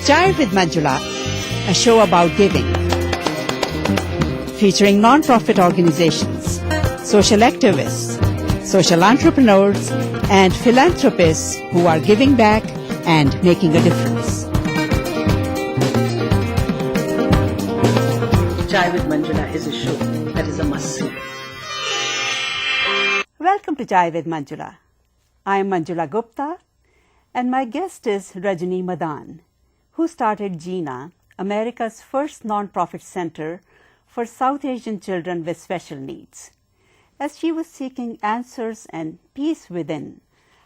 Jive with Manjula, a show about giving, featuring non-profit organizations, social activists, social entrepreneurs, and philanthropists who are giving back and making a difference. Jive with Manjula is a show that is a must-see. Welcome to Jive with Manjula. I am Manjula Gupta, and my guest is Rajni Madan, who started Jeena, America's first non-profit center for South Asian children with special needs, as she was seeking answers and peace within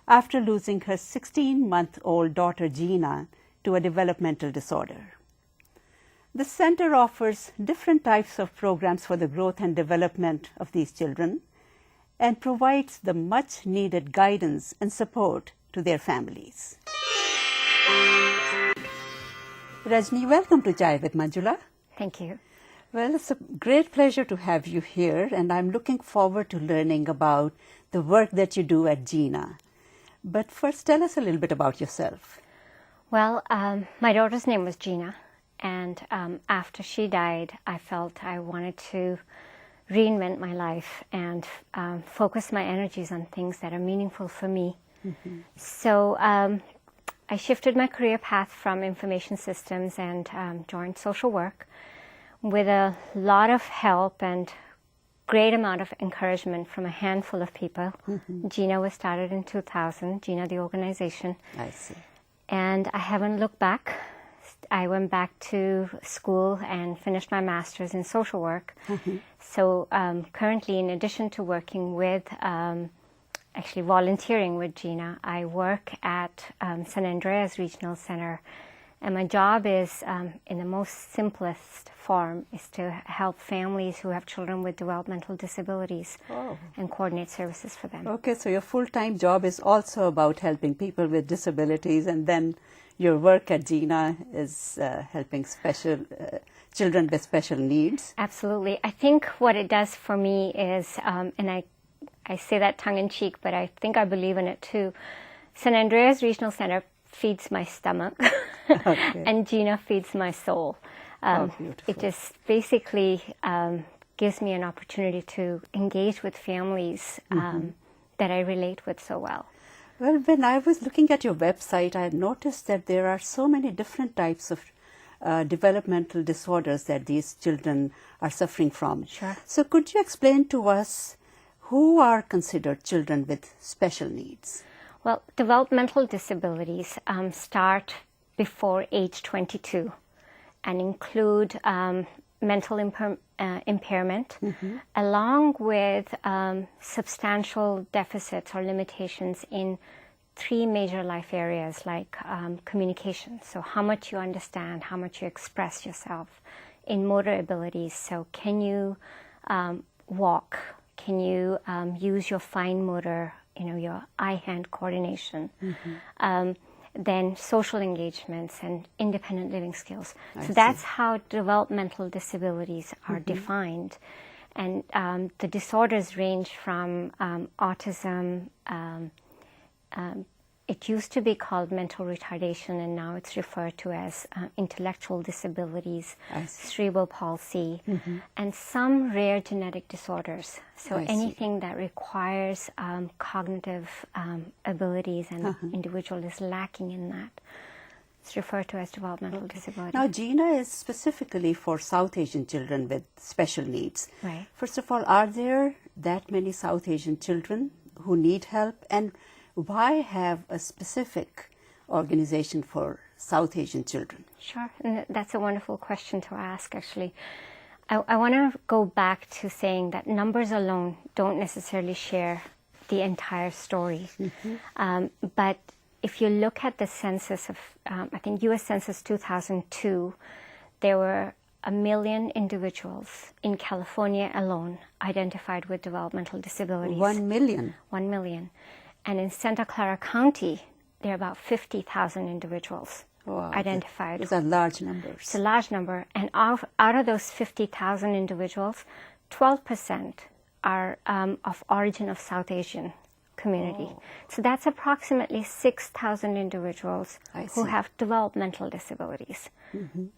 after losing her 16-month-old daughter Jeena to a developmental disorder. The center offers different types of programs for the growth and development of these children and provides the much-needed guidance and support to their families. Rajni, welcome to Jive with Manjula. Thank you. Well, it's a great pleasure to have you here, and I'm looking forward to learning about the work that you do at Jeena. But first, tell us a little bit about yourself. Well, my daughter's name was Jeena, and after she died, I felt I wanted to reinvent my life and focus my energies on things that are meaningful for me. Mm-hmm. So I shifted my career path from information systems and joined social work with a lot of help and great amount of encouragement from a handful of people. Mm-hmm. Jeena was started in 2000, Jeena the organization. I see. And I haven't looked back. I went back to school and finished my master's in social work. Mm-hmm. So currently, in addition to working with, actually volunteering with Jeena, I work at San Andreas Regional Center. And my job is, in the most simplest form, is to help families who have children with developmental disabilities and coordinate services for them. Okay, so your full-time job is also about helping people with disabilities, and then your work at Jeena is helping children with special needs. Absolutely. I think what it does for me is, and I say that tongue-in-cheek, but I think I believe in it too, San Andreas Regional Center feeds my stomach, okay. And Jeena feeds my soul. It just basically gives me an opportunity to engage with families that I relate with so well. Well, when I was looking at your website, I noticed that there are so many different types of developmental disorders that these children are suffering from. Sure. So could you explain to us who are considered children with special needs? Well, developmental disabilities start before age 22 and include mental impairment, along with substantial deficits or limitations in three major life areas like communication. So how much you understand, how much you express yourself, in motor abilities. So can you walk? Can you use your fine motor, your eye-hand coordination? Then social engagements and independent living skills. So that's how developmental disabilities are defined. And the disorders range from autism. It used to be called mental retardation, and now it's referred to as intellectual disabilities, cerebral palsy, and some rare genetic disorders. So anything that requires cognitive abilities and individual is lacking in that, it's referred to as developmental disability. Now, Jeena is specifically for South Asian children with special needs. Right. First of all, are there that many South Asian children who need help? And why have a specific organization for South Asian children? Sure, and that's a wonderful question to ask, actually. I want to go back to saying that numbers alone don't necessarily share the entire story. But if you look at the census of, I think U.S. Census 2002, there were 1 million individuals in California alone identified with developmental disabilities. 1 million? 1 million. And in Santa Clara County, there are about 50,000 individuals identified. Those are large numbers. It's a large number. And out of those 50,000 individuals, 12% are of origin of South Asian community. So that's approximately 6,000 individuals who see. have developmental disabilities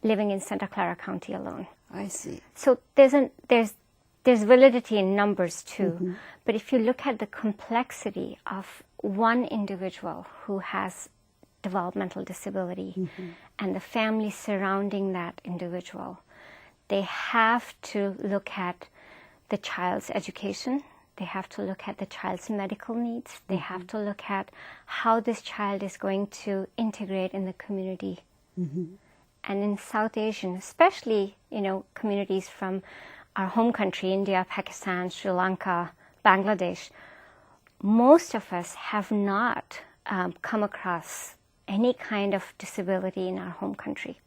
living in Santa Clara County alone. I see. So there's validity in numbers too, but if you look at the complexity of one individual who has developmental disability and the family surrounding that individual, they have to look at the child's education, they have to look at the child's medical needs, they have to look at how this child is going to integrate in the community. And in South Asian, especially, communities from our home country, India, Pakistan, Sri Lanka, Bangladesh, most of us have not come across any kind of disability in our home country.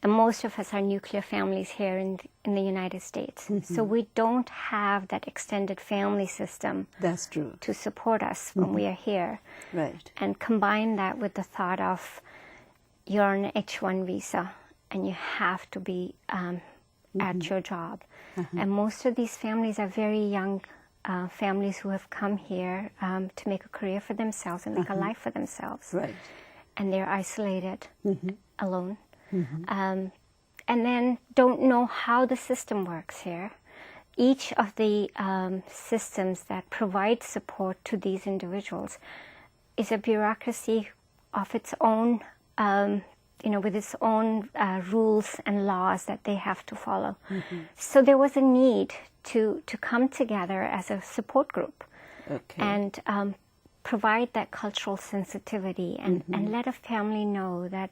And most of us are nuclear families here in the United States. So we don't have that extended family system. That's true. To support us when we are here. Right. And combine that with the thought of you're on an H-1 visa and you have to be at your job. And most of these families are very young families who have come here to make a career for themselves and make a life for themselves. Right. And they're isolated, alone. And then don't know how the system works here. Each of the systems that provide support to these individuals is a bureaucracy of its own, with its own rules and laws that they have to follow. So there was a need to come together as a support group and provide that cultural sensitivity and let a family know that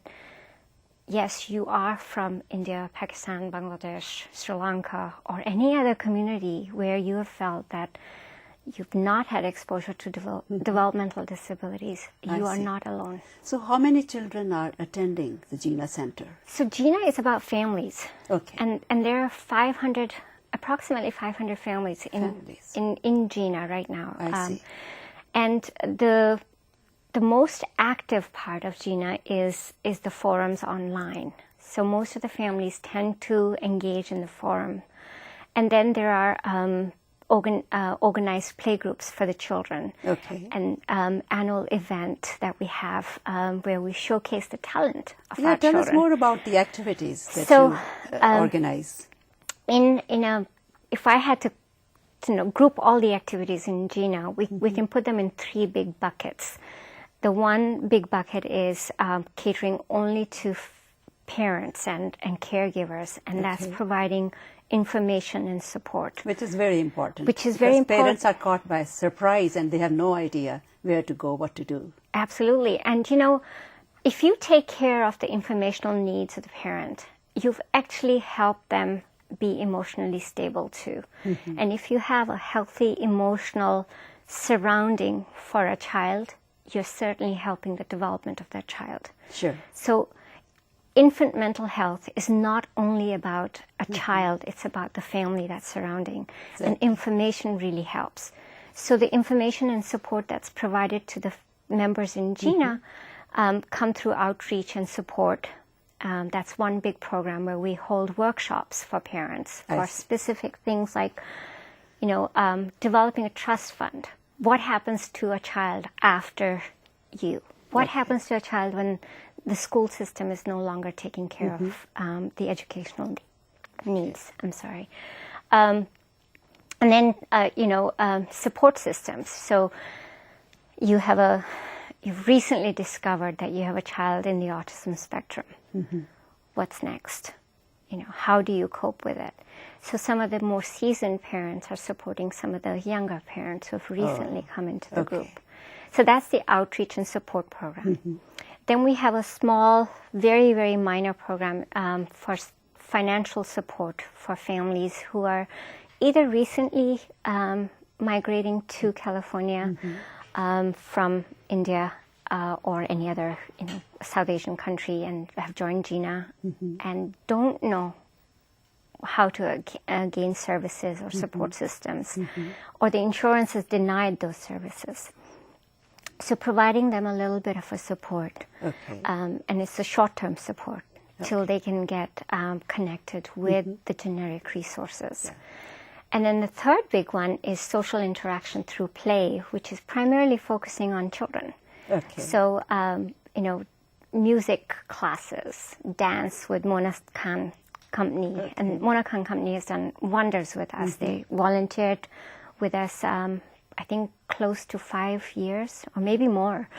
yes, you are from India, Pakistan, Bangladesh, Sri Lanka, or any other community where you have felt that you've not had exposure to developmental disabilities. You are not alone. So how many children are attending the Jeena Center? So Jeena is about families. Okay. And there are approximately 500 families in Jeena right now. I see. And the most active part of Jeena is the forums online. So most of the families tend to engage in the forum. And then there are organized playgroups for the children. Okay. An annual event that we have where we showcase the talent of our tell children. us more about the activities that you organize. If I had to group all the activities in Jeena, we can put them in 3 big buckets. The one big bucket is catering only to parents and caregivers, and that's providing information and support. Which is very important. Which is very important. Parents are caught by surprise and they have no idea where to go, what to do. Absolutely. And, if you take care of the informational needs of the parent, you've actually helped them be emotionally stable too. And if you have a healthy emotional surrounding for a child, you're certainly helping the development of that child. Sure. So infant mental health is not only about a child, it's about the family that's surrounding. And information really helps. So the information and support that's provided to the members in Jeena come through outreach and support. That's one big program where we hold workshops for parents for specific things like, developing a trust fund. What happens to a child after you? What happens to a child when the school system is no longer taking care of the educational needs? I'm sorry. And then, support systems. So you've recently discovered that you have a child in the autism spectrum. What's next? How do you cope with it? So some of the more seasoned parents are supporting some of the younger parents who have recently come into the group. So that's the outreach and support program. Then we have a small, very, very minor program for financial support for families who are either recently migrating to California from India or any other South Asian country and have joined Jeena and don't know how to gain services or support systems, or the insurance has denied those services. So providing them a little bit of a support, and it's a short-term support till they can get connected with the generic resources. And then the third big one is social interaction through play, which is primarily focusing on children. Okay. So, music classes, dance with Mona Khan Company. Okay. And Mona Khan Company has done wonders with us. They volunteered with us, I think, close to 5 years or maybe more.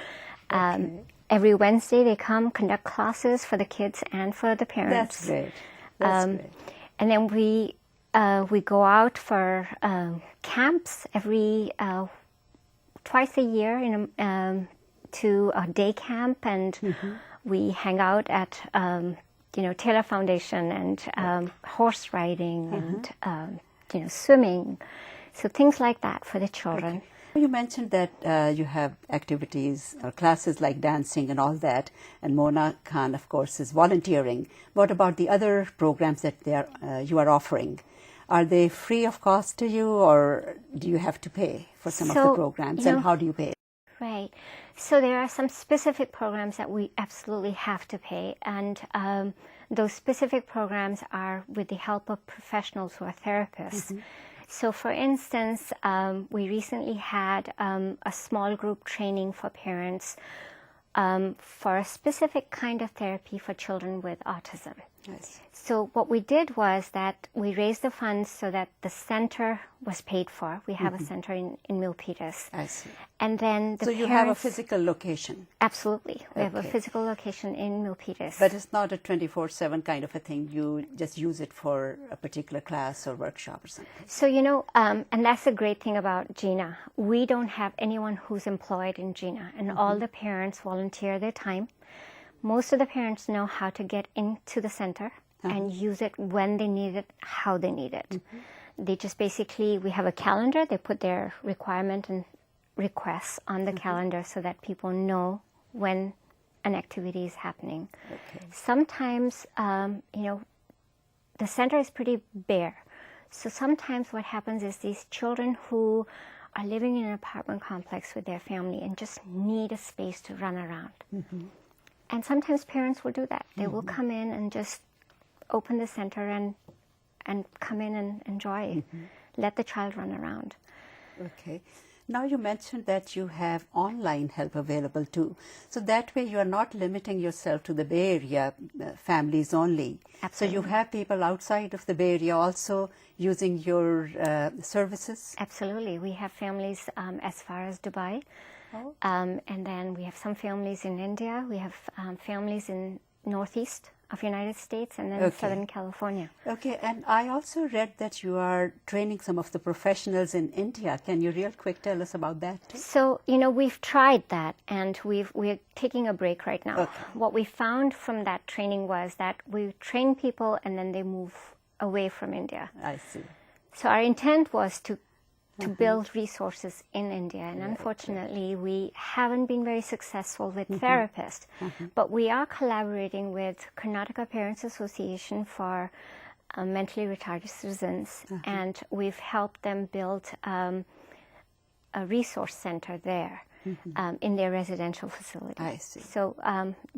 Every Wednesday they come, conduct classes for the kids and for the parents. That's great. That's great. And then we go out for camps every twice a year to a day camp, and we hang out at Taylor Foundation and horse riding and swimming, so things like that for the children. Okay. You mentioned that you have activities or classes like dancing and all that, and Mona Khan, of course, is volunteering. What about the other programs that you are offering? Are they free of cost to you, or do you have to pay for some of the programs, and how do you pay? Right. So there are some specific programs that we absolutely have to pay, and those specific programs are with the help of professionals who are therapists. So, for instance, we recently had a small group training for parents for a specific kind of therapy for children with autism. Yes. So what we did was that we raised the funds so that the center was paid for. We have a center in Milpitas. I see. And then So you have a physical location? Absolutely. We have a physical location in Milpitas. But it's not a 24/7 kind of a thing. You just use it for a particular class or workshop or something. So, and that's the great thing about Jeena. We don't have anyone who's employed in Jeena, and all the parents volunteer their time. Most of the parents know how to get into the center and use it when they need it, how they need it. They just basically, we have a calendar. They put their requirement and requests on the calendar so that people know when an activity is happening. Okay. Sometimes, the center is pretty bare. So sometimes what happens is these children who are living in an apartment complex with their family and just need a space to run around. And sometimes parents will do that. They will come in and just open the center and come in and enjoy, let the child run around. Okay. Now you mentioned that you have online help available too. So that way you are not limiting yourself to the Bay Area families only. Absolutely. So you have people outside of the Bay Area also using your services? Absolutely. We have families as far as Dubai. And then we have some families in India. We have families in northeast of United States and then Southern California. Okay, and I also read that you are training some of the professionals in India. Can you real quick tell us about that too? So, we've tried that, and we're taking a break right now. Okay. What we found from that training was that we train people and then they move away from India. I see. So our intent was to build resources in India. And unfortunately, we haven't been very successful with therapists. But we are collaborating with Karnataka Parents Association for mentally retarded citizens. And we've helped them build a resource center there in their residential facility. I see. So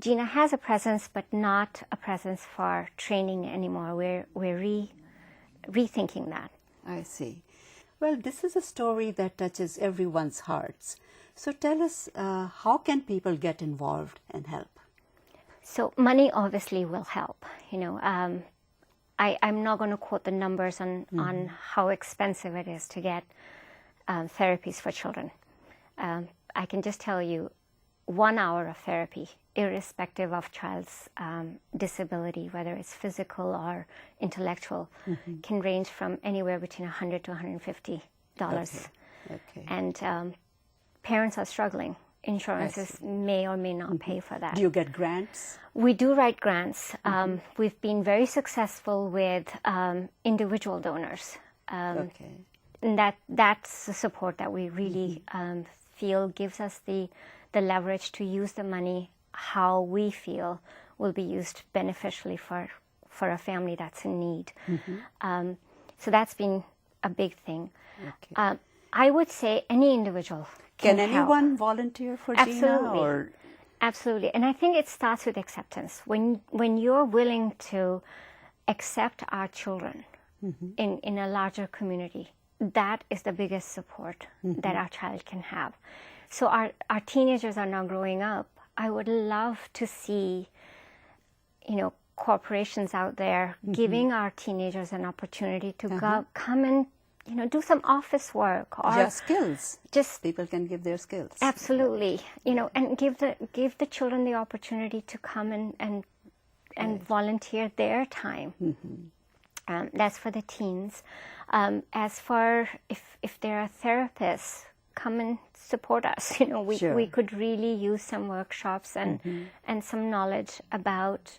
Jeena has a presence, but not a presence for training anymore. We're rethinking that. I see. Well, this is a story that touches everyone's hearts. So tell us, how can people get involved and help? So money obviously will help. I'm not going to quote the numbers on how expensive it is to get therapies for children. I can just tell you 1 hour of therapy, irrespective of child's disability, whether it's physical or intellectual, can range from anywhere between $100 to $150. Okay. And parents are struggling. Insurances may or may not pay for that. Do you get grants? We do write grants. We've been very successful with individual donors. And that's the support that we really feel gives us the leverage to use the money how we feel will be used beneficially for a family that's in need. So that's been a big thing. Okay. I would say any individual can help. Anyone volunteer for Jeena? Or? Absolutely. And I think it starts with acceptance. When you're willing to accept our children in a larger community. That is the biggest support that our child can have. So our teenagers are now growing up. I would love to see, corporations out there giving our teenagers an opportunity to come and, do some office work or Just skills. just People can give their skills. absolutely, and give the children the opportunity to come and volunteer their time. That's for the teens. As for if there are therapists, come and support us. Sure. We could really use some workshops and some knowledge about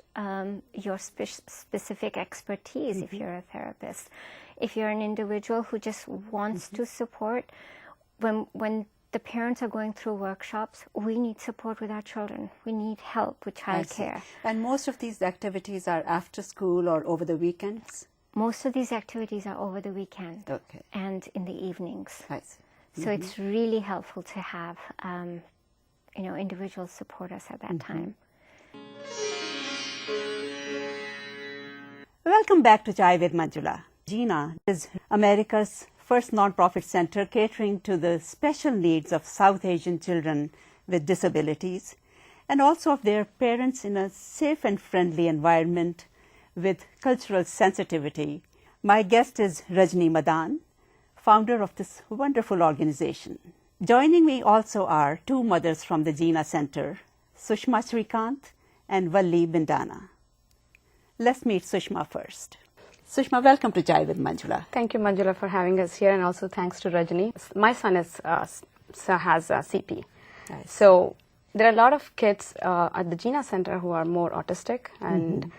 your specific expertise if you're a therapist. If you're an individual who just wants to support, when the parents are going through workshops, we need support with our children. We need help with childcare. And most of these activities are after school or over the weekends? Most of these activities are over the weekend Okay. and in the evenings. I see. So it's really helpful to have, individuals support us at that time. Welcome back to Chai with Manjula. Jeena is America's first nonprofit center catering to the special needs of South Asian children with disabilities and also of their parents in a safe and friendly environment with cultural sensitivity. My guest is Rajni Madan, founder of this wonderful organization. Joining me also are two mothers from the Jeena Center, Sushma Srikant and Valli Bindana. Let's meet Sushma first. Sushma, welcome to Chai with Manjula. Thank you, Manjula, for having us here, and also thanks to Rajni. My son has CP. Nice. So there are a lot of kids at the Jeena Center who are more autistic and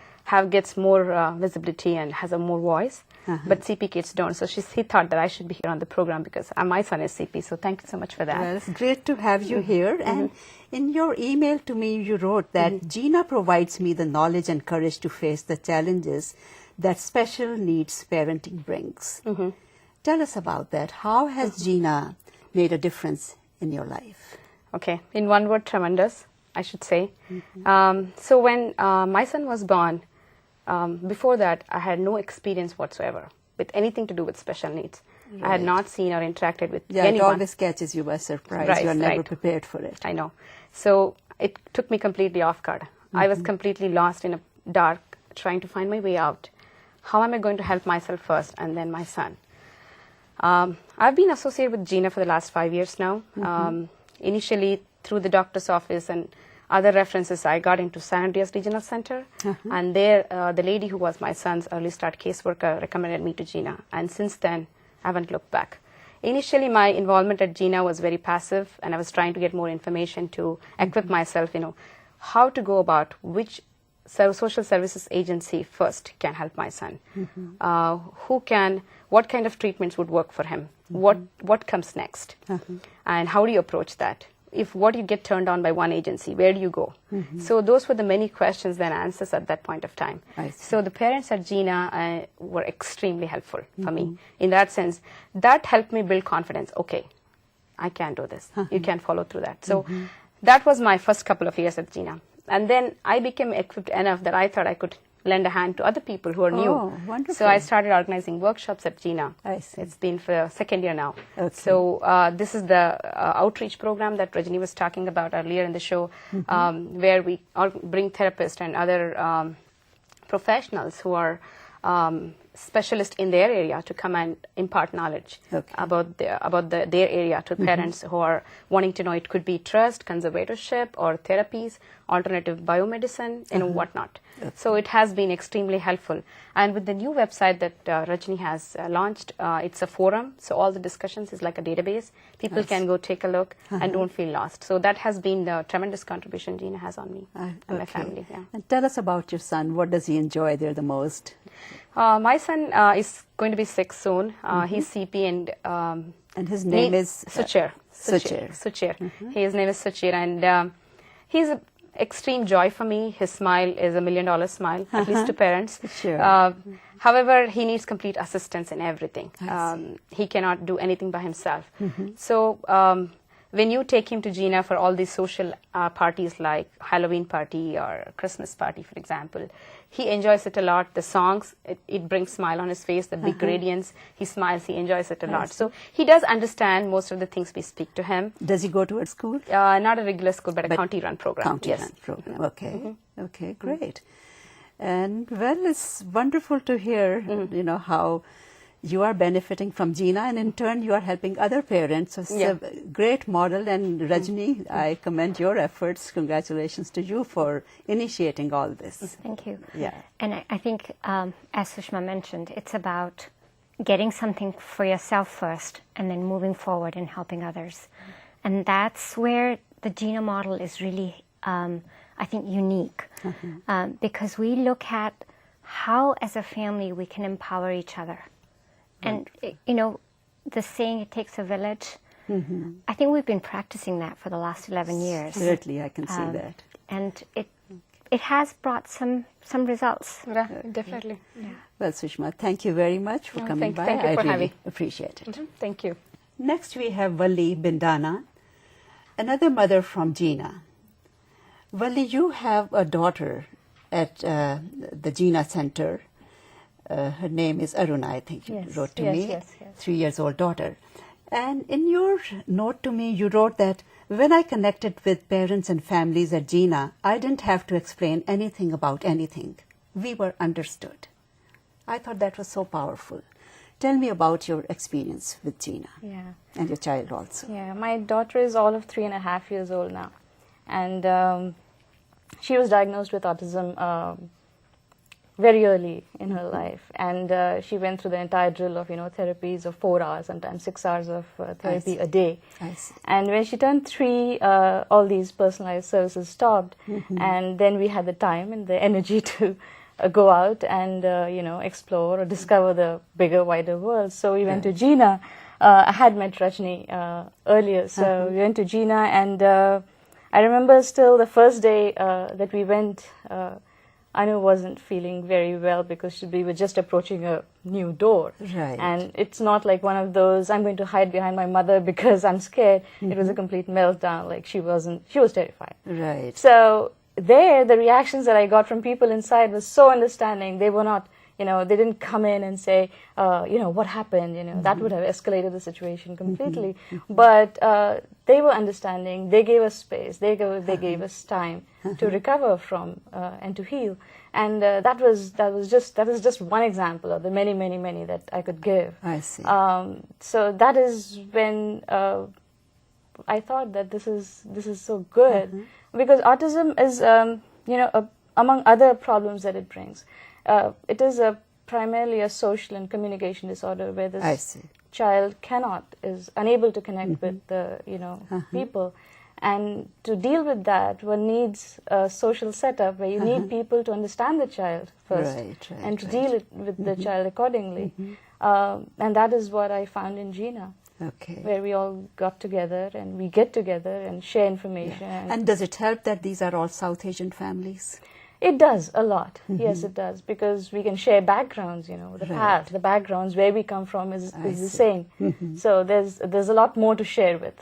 gets more visibility and has a more voice, but CP kids don't. So he thought that I should be here on the program because my son is CP. So thank you so much for that. Well, it's great to have you here. And in your email to me, you wrote that Jeena provides me the knowledge and courage to face the challenges that special needs parenting brings. Tell us about that. How has Jeena made a difference in your life? Okay, in one word, tremendous, I should say. So when my son was born, before that, I had no experience whatsoever with anything to do with special needs. I had not seen or interacted with anyone. It always catches you by surprise. Right, you are never right. prepared for it. I know. So it took me completely off guard. I was completely lost in a dark, trying to find my way out. How am I going to help myself first and then my son? I've been associated with Jeena for the last 5 years now. Initially, through the doctor's office and other references, I got into San Andreas Regional Center. And there, the lady who was my son's early start caseworker recommended me to Jeena. And since then, I haven't looked back. Initially, my involvement at Jeena was very passive, and I was trying to get more information to equip myself, how to go about which social services agency first can help my son. What kind of treatments would work for him? What comes next? And how do you approach that? If what you get turned on by one agency, where do you go? So those were the many questions and answers at that point of time. So the parents at Jeena were extremely helpful for me. In that sense, that helped me build confidence. Okay, I can do this. You can follow through that. So that was my first couple of years at Jeena. And then I became equipped enough that I thought I could lend a hand to other people who are new. Oh, wonderful. So I started organizing workshops at Jeena. I see. It's been for the second year now. Okay. So this is the outreach program that Rajni was talking about earlier in the show, where we bring therapists and other professionals who are specialists in their area to come and impart knowledge about their area to parents who are wanting to know. It could be trust, conservatorship, or therapies, alternative biomedicine, whatnot. So it has been extremely helpful. And with the new website that Rajni has launched, it's a forum. So all the discussions is like a database. People can go take a look and don't feel lost. So that has been the tremendous contribution Jeena has on me and my family. Yeah. And tell us about your son. What does he enjoy there the most? My son is going to be 6 soon. He's CP and his name is Suchir. His name is Suchir, and he's an extreme joy for me. His smile is $1 million smile, at least to parents. Sure. However, he needs complete assistance in everything. He cannot do anything by himself. So when you take him to Jeena for all these social parties like Halloween party or Christmas party, for example, he enjoys it a lot. The songs, it brings smile on his face, the big radiance, he smiles, he enjoys it a lot. So he does understand most of the things we speak to him. Does he go to a school? Not a regular school, but a county-run program. County-run program, okay. Okay, great. And well, it's wonderful to hear, you know, how you are benefiting from Jeena, and in turn you are helping other parents. So it's a great model, and Rajni, I commend your efforts. Congratulations to you for initiating all this. Thank you. Yeah. And I think, as Sushma mentioned, it's about getting something for yourself first and then moving forward and helping others. And that's where the Jeena model is really, I think, unique, because we look at how, as a family, we can empower each other. And, you know, the saying, it takes a village, I think we've been practicing that for the last 11 years. Certainly, I can see that. And it has brought some results. Yeah, definitely. Yeah. Well, Sushma, thank you very much for coming by. Thank you for I really having. appreciate it. Thank you. Next, we have Valli Bindana, another mother from Jeena. Valli, you have a daughter at the Jeena Center. Her name is Aruna, I think you wrote to me, 3-year-old daughter. And in your note to me, you wrote that when I connected with parents and families at Jeena, I didn't have to explain anything about anything. We were understood. I thought that was so powerful. Tell me about your experience with Jeena and your child also. Yeah, my daughter is all of 3.5 years old now. And she was diagnosed with autism very early in her life, and she went through the entire drill of therapies of 4 hours, sometimes 6 hours of therapy a day. And when she turned 3, all these personalized services stopped, and then we had the time and the energy to go out and explore or discover the bigger, wider world. So we went to Jeena. I had met Rajni earlier, so we went to Jeena, and I remember still the first day that we went. Anu wasn't feeling very well because we were just approaching a new door. Right. And it's not like one of those, I'm going to hide behind my mother because I'm scared. It was a complete meltdown. Like she was terrified. Right. So there, the reactions that I got from people inside was so understanding. They were not, they didn't come in and say, what happened? That would have escalated the situation completely. But they were understanding. They gave us space. They gave us time to recover from and to heal. And that was just one example of the many, many, many that I could give. I see. So that is when I thought that this is so good, because autism is among other problems that it brings. It is primarily a social and communication disorder where this child is unable to connect with the people, and to deal with that, one needs a social setup where you need people to understand the child first and to deal with the child accordingly, and that is what I found in Jeena. Okay. Where we all got together and we get together and share information. And does it help that these are all South Asian families? It does a lot. Yes, it does, because we can share backgrounds. The past, the backgrounds where we come from is the same. So there's a lot more to share with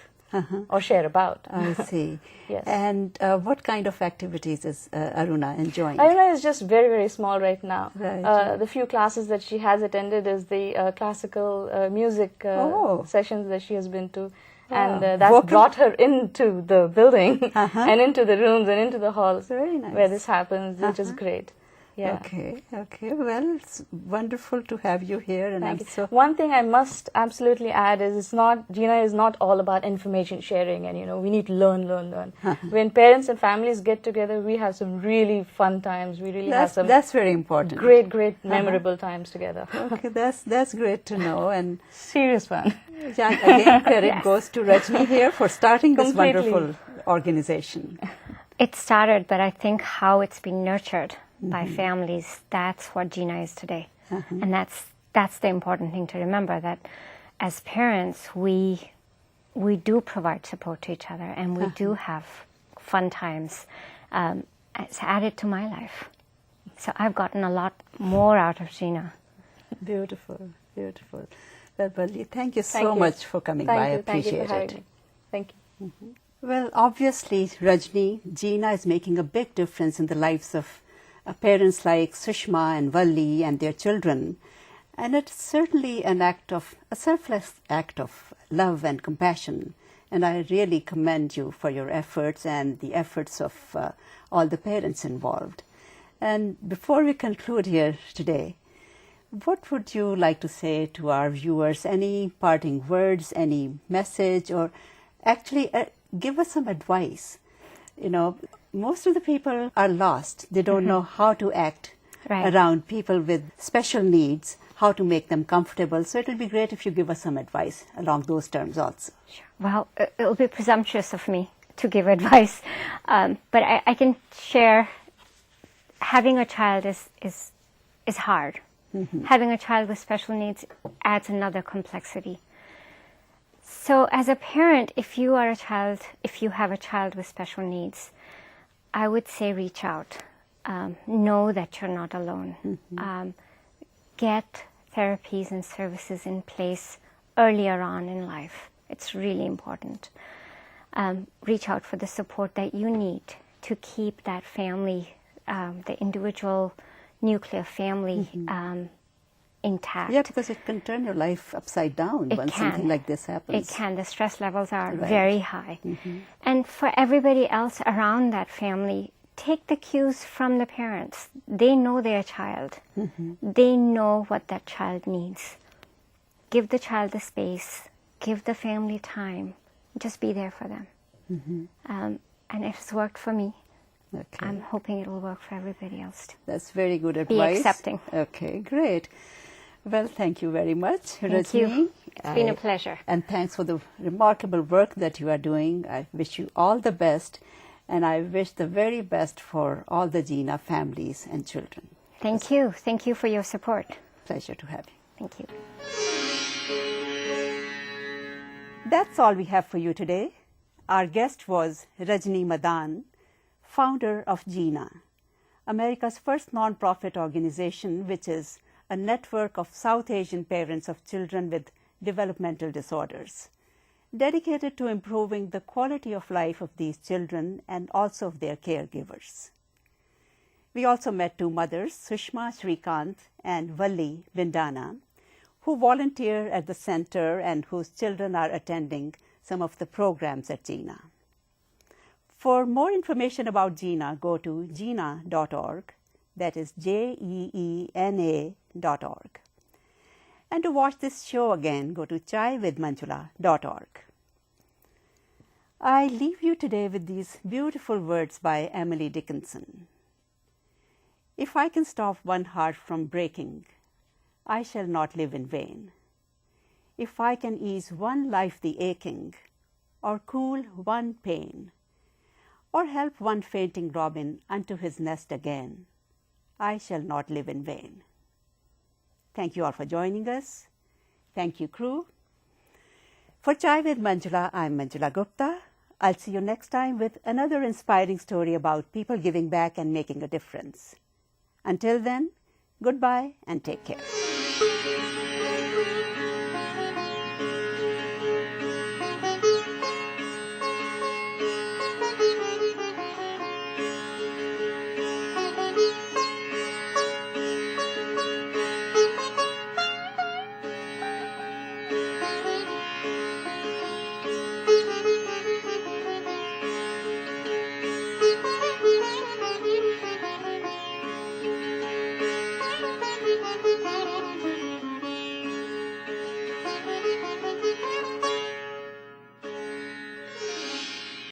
or share about. I see. Yes. And what kind of activities is Aruna enjoying? Aruna is just very, very small right now. Right. The few classes that she has attended is the classical music sessions that she has been to. And that's brought her into the building and into the rooms and into the halls where this happens, which is great. Yeah. Okay. Well, it's wonderful to have you here. And Thank you. One thing I must absolutely add is Jeena is not all about information sharing and, we need to learn. When parents and families get together, we have some really fun times. We really have some that's very important. Great, memorable times together. Okay, that's great to know. And serious fun. Again, credit goes to Rajni here for starting this wonderful organization. It started, but I think how it's been nurtured by families, that's what Jeena is today. And that's the important thing to remember, that as parents, we do provide support to each other, and we do have fun times. It's added to my life. So I've gotten a lot more out of Jeena. Beautiful. Well, Valli, thank you so much for coming by. I appreciate it. Thank you. Well, obviously, Rajni, Jeena is making a big difference in the lives of parents like Sushma and Valli and their children. And it's certainly a selfless act of love and compassion. And I really commend you for your efforts and the efforts of all the parents involved. And before we conclude here today, what would you like to say to our viewers? Any parting words, any message, or actually give us some advice? You know, most of the people are lost. They don't know how to act around people with special needs, how to make them comfortable. So it will be great if you give us some advice along those terms also. Sure. Well, it'll be presumptuous of me to give advice, but I can share. Having a child is hard. Having a child with special needs adds another complexity. So as a parent, if you have a child with special needs, I would say reach out. Know that you're not alone. Get therapies and services in place earlier on in life. It's really important. Reach out for the support that you need to keep that family, the individual nuclear family, intact. Yeah, because it can turn your life upside down when something like this happens. It can. The stress levels are very high. And for everybody else around that family, take the cues from the parents. They know their child. They know what that child needs. Give the child the space. Give the family time. Just be there for them. And it's worked for me. Okay. I'm hoping it'll work for everybody else too. That's very good advice. Be accepting. Okay, great. Well, thank you very much, Thank Rajni. you. It's been a pleasure. And thanks for the remarkable work that you are doing. I wish you all the best, and I wish the very best for all the Jeena families and children. Thank you. Thank you for your support. Pleasure to have you. Thank you. That's all we have for you today. Our guest was Rajni Madan, founder of Jeena, America's first non-profit organization, which is a network of South Asian parents of children with developmental disorders, dedicated to improving the quality of life of these children and also of their caregivers. We also met two mothers, Sushma Shrikant and Valli Vindana, who volunteer at the center and whose children are attending some of the programs at Jeena. For more information about Jeena, go to jeena.org, that is JEENA.org. And to watch this show again, go to chaiwithmanjula.org. I leave you today with these beautiful words by Emily Dickinson. If I can stop one heart from breaking, I shall not live in vain. If I can ease one life the aching, or cool one pain, or help one fainting robin unto his nest again, I shall not live in vain. Thank you all for joining us. Thank you, crew. For Chai with Manjula, I'm Manjula Gupta. I'll see you next time with another inspiring story about people giving back and making a difference. Until then, goodbye and take care.